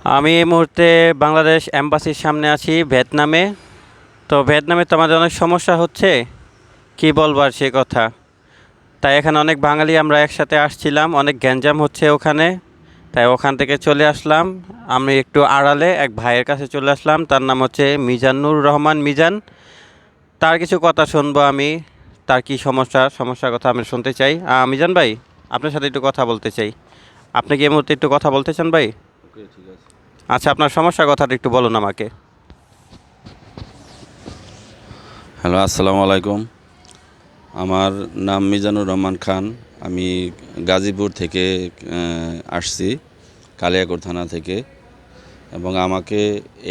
আমি এই মুহূর্তে বাংলাদেশ এম্বাসির সামনে আছি ভিয়েতনামে। তো ভিয়েতনামে তো আমাদের অনেক সমস্যা হচ্ছে, কি বলবার সে কথা। তাই এখানে অনেক বাঙালি আমরা একসাথে আসছিলাম, অনেক গ্যাঞ্জাম হচ্ছে ওখানে। তাই ওখান থেকে চলে আসলাম। আমি একটু আড়ালে এক ভাইয়ের কাছে চলে আসলাম, তার নাম হচ্ছে মিজানুর রহমান মিজান। তার কিছু কথা শুনবো আমি। তার কি সমস্যার কথা আমি শুনতে চাই। মিজান ভাই, আপনার সাথে একটু কথা বলতে চাই। আপনি কি এই মুহূর্তে একটু কথা বলতে চান ভাই? ওকে, ঠিক আছে। আচ্ছা, আপনার সমস্যার কথাটা একটু বলুন আমাকে। হ্যালো, আসসালামু আলাইকুম। আমার নাম মিজানুর রহমান খান। আমি গাজীপুর থেকে আসছি, কালিয়াকৈর থানা থেকে। এবং আমাকে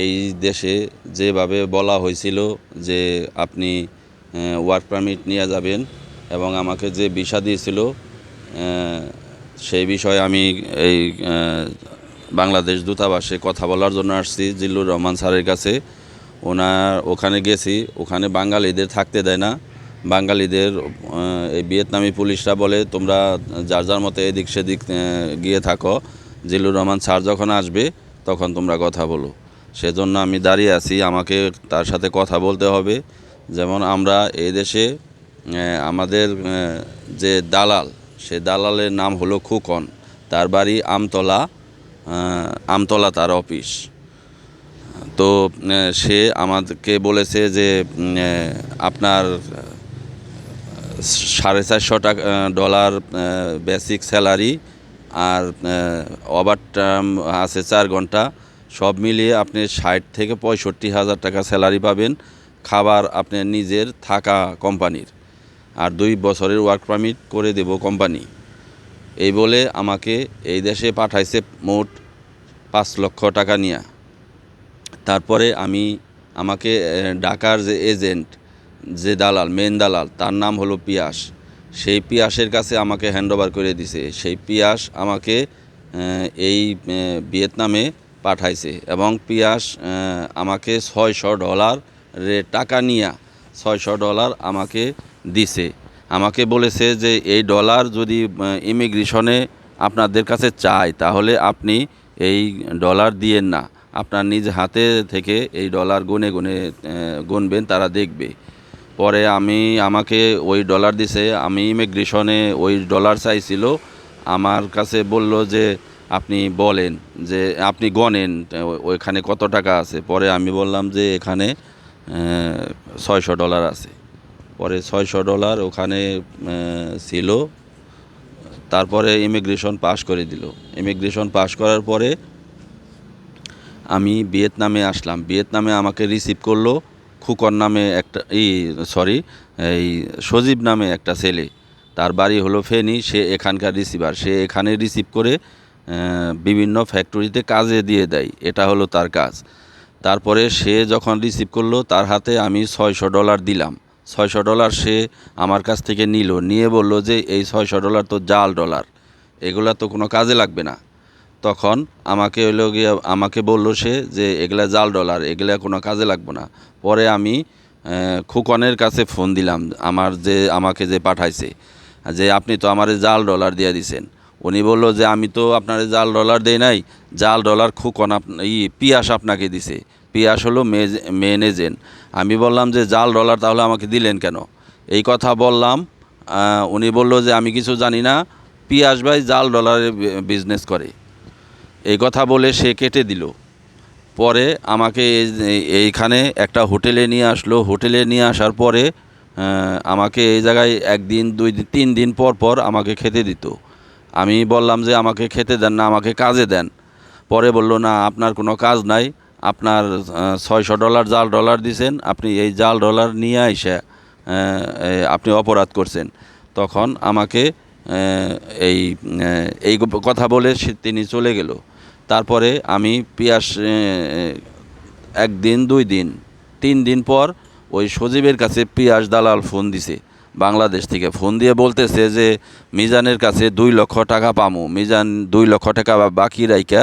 এই দেশে যেভাবে বলা হয়েছিল যে আপনি ওয়ার্ক পারমিট নিয়ে যাবেন এবং আমাকে যে ভিসা দিয়েছিল, সেই বিষয়ে আমি এই বাংলাদেশ দূতাবাসে কথা বলার জন্য আসছি জিল্লুর রহমান স্যারের কাছে। ওখানে গেছি, ওখানে বাঙালিদের থাকতে দেয় না। বাঙালিদের এই ভিয়েতনামি পুলিশরা বলে তোমরা যার যার মতো এদিক সেদিক গিয়ে থাকো, জিল্লুর রহমান স্যার যখন আসবে তখন তোমরা কথা বলো। সেজন্য আমি দাঁড়িয়ে আছি, আমাকে তার সাথে কথা বলতে হবে। যেমন আমরা এই দেশে আমাদের যে দালাল, সে দালালের নাম হলো খুকন। তার বাড়ি আমতলা, আমতলা তার অফিস। তো সে আমাদেরকে বলেছে যে আপনার $450 বেসিক স্যালারি আর ওভার টাইম আছে 4 ঘন্টা, সব মিলিয়ে আপনি 60 থেকে 65 হাজার টাকা স্যালারি পাবেন। খাবার আপনার নিজের, থাকা কোম্পানির, আর 2 বছরের ওয়ার্ক পারমিট করে দেব কোম্পানি। এই বলে আমাকে এই দেশে পাঠাইছে মোট 5 লক্ষ টাকা নিয়ে। তারপরে আমাকে ঢাকার যে এজেন্ট, যে দালাল, মেন দালাল, তার নাম হলো পিয়াস। সেই পিয়াসের কাছে আমাকে হ্যান্ডওভার করে দিছে। সেই পিয়াস আমাকে এই ভিয়েতনামে পাঠাইছে এবং পিয়াস আমাকে $600 টাকা নিয়ে $600 আমাকে দিছে। আমাকে বলেছে যে এই ডলার যদি ইমিগ্রেশনে আপনাদের কাছে চায় তাহলে আপনি এই ডলার দিয়েন না, আপনার নিজ হাতে থেকে এই ডলার গুনে গুনে গুনবেন, তারা দেখবে। পরে আমাকে ওই ডলার দিছে। আমি ইমিগ্রেশনে ওই ডলার চাইছিল, আমার কাছে বলল যে আপনি বলেন, যে আপনি গণেন ওইখানে কত টাকা আছে। পরে আমি বললাম যে এখানে $600 আছে। পরে $600 ওখানে ছিল। তারপরে ইমিগ্রেশন পাস করে দিল। ইমিগ্রেশন পাস করার পরে আমি ভিয়েতনামে আসলাম। ভিয়েতনামে আমাকে রিসিভ করলো খুকন নামে একটা এই সজীব নামে একটা ছেলে। তার বাড়ি হলো ফেনী। সে এখানকার রিসিভার। সে এখানে রিসিভ করে বিভিন্ন ফ্যাক্টরিতে কাজে দিয়ে দেয়, এটা হলো তার কাজ। তারপরে সে যখন রিসিভ করলো, তার হাতে আমি $600 দিলাম। $600 সে আমার কাছ থেকে নিয়ে বলল যে এই $600 তো জাল ডলার, এগুলা তো কোনো কাজে লাগবে না। তখন আমাকে বলল সে যে এগুলা জাল ডলার, এগুলা কোনো কাজে লাগবে না। পরে আমি খুকনের কাছে ফোন দিলাম, আমাকে যে পাঠাইছে, যে আপনি তো আমারে জাল ডলার দিয়ে দিছেন। উনি বলল যে আমি তো আপনারে জাল ডলার দেই নাই, জাল ডলার খুকন পিয়াস আপনাকে দিছে। পিয়াস হলো মেন এজেন্ট। আমি বললাম যে জাল ডলার তাহলে আমাকে দিলেন কেন? এই কথা বললাম। উনি বলল যে আমি কিছু জানি না, পিয়াস ভাই জাল ডলারের বিজনেস করে। এই কথা বলে সে কেটে দিল। পরে আমাকে এইখানে একটা হোটেলে নিয়ে আসলো। হোটেলে নিয়ে আসার পরে আমাকে এই জায়গায় 1 দিন 2 দিন 3 দিন পর পর আমাকে খেতে দিত। আমি বললাম যে আমাকে খেতে দেন না, আমাকে কাজে দেন। পরে বলল না, আপনার কোনো কাজ নাই, আপনার $600 জাল ডলার দিছেন, আপনি এই জাল ডলার নিয়ে আইসা আপনি অপরাধ করছেন। তখন আমাকে এই কথা বলে তিনি চলে গেল। তারপরে আমি পিয়াস 1 দিন 2 দিন 3 দিন পর ওই সজীবের কাছে পিয়াস দালাল ফোন দিছে, বাংলাদেশ থেকে ফোন দিয়ে বলতেছে যে মিজানের কাছে 2 লক্ষ টাকা পামু। মিজান 2 লক্ষ টাকা বাকি রাইখা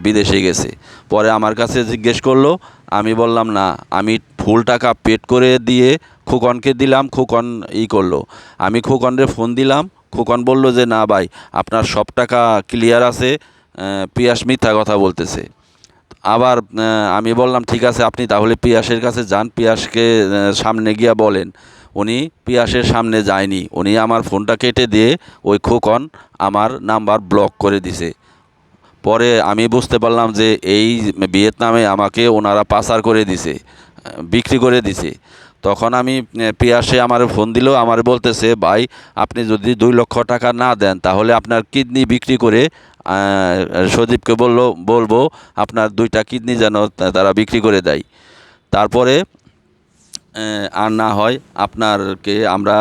বিদেশে গেছে। পরে আমার কাছে জিজ্ঞেস করলো, আমি বললাম না, আমি ফুল টাকা পেড করে দিয়ে খোকনকে দিলাম। খোকন করলো। আমি খোকনরে ফোন দিলাম। খোকন বলল যে না ভাই, আপনার সব টাকা ক্লিয়ার আছে, পিয়াস মিথ্যা কথা বলতেছে। আবার আমি বললাম ঠিক আছে, আপনি তাহলে পিয়াসের কাছে যান, পিয়াসকে সামনে গিয়া বলেন। উনি পিয়াসের সামনে যায়নি, উনি আমার ফোনটা কেটে দিয়ে ওই খোকন আমার নাম্বার ব্লক করে দিছে। পরে আমি বুঝতে পারলাম যে এই ভিয়েতনামে আমাকে ওনারা পাচার করে দিছে, বিক্রি করে দিছে। তখন আমি পিয়াসে আমার ফোন দিল, আমার বলতেছে ভাই আপনি যদি 2 লক্ষ টাকা না দেন তাহলে আপনার কিডনি বিক্রি করে সজীবকে বলবো আপনার 2টা কিডনি যেন তারা বিক্রি করে দেয়। তারপরে আর না হয় আপনারকে আমরা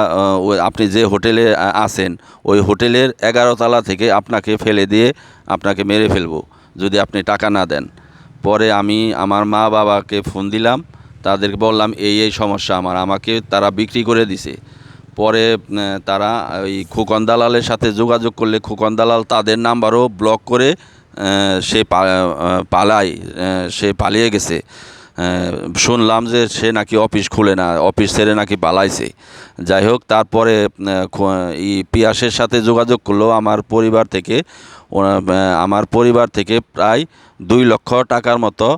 আপনি যে হোটেলে আছেন ওই হোটেলের 11 তলা থেকে আপনাকে ফেলে দিয়ে আপনাকে মেরে ফেলবো যদি আপনি টাকা না দেন। পরে আমি আমার মা বাবাকে ফোন দিলাম, তাদেরকে বললাম এই সমস্যা আমাকে তারা বিক্রি করে দিছে। পরে তারা ওই খোকন দালালের সাথে যোগাযোগ করলে খোকন দালাল তাদের নাম্বারও ব্লক করে সে পালিয়ে গেছে। শুনলাম যে সে নাকি অফিস খুলে না, অফিস ছেড়ে নাকি পালাইছে। যাই হোক, তারপরে পিয়াসের সাথে যোগাযোগ করলো আমার পরিবার থেকে প্রায় 2 লক্ষ টাকার মতো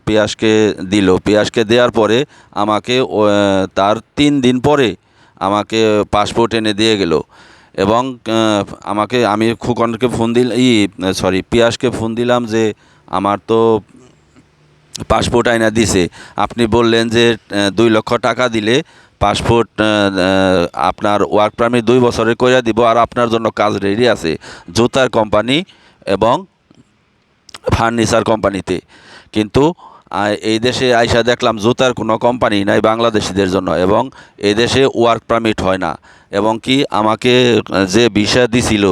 পিয়াসকে দিল। পিয়াসকে দেওয়ার পরে আমাকে তার 3 দিন পরে আমাকে পাসপোর্ট এনে দিয়ে গেল। এবং আমি খোকনকে ফোন পিয়াসকে ফোন দিলাম যে আমার তো পাসপোর্ট আইনা দিছে, আপনি বললেন যে 2 লক্ষ টাকা দিলে পাসপোর্ট আপনার ওয়ার্ক পারমিট 2 বছরের কইরা দিব, আর আপনার জন্য কাজ রেডি আছে জুতার কোম্পানি এবং ফার্নিচার কোম্পানিতে। কিন্তু এই দেশে আইসা দেখলাম জুতার কোনো কোম্পানি নাই বাংলাদেশিদের জন্য, এবং এই দেশে ওয়ার্ক পারমিট হয় না। এবং কি আমাকে যে ভিসা দিছিল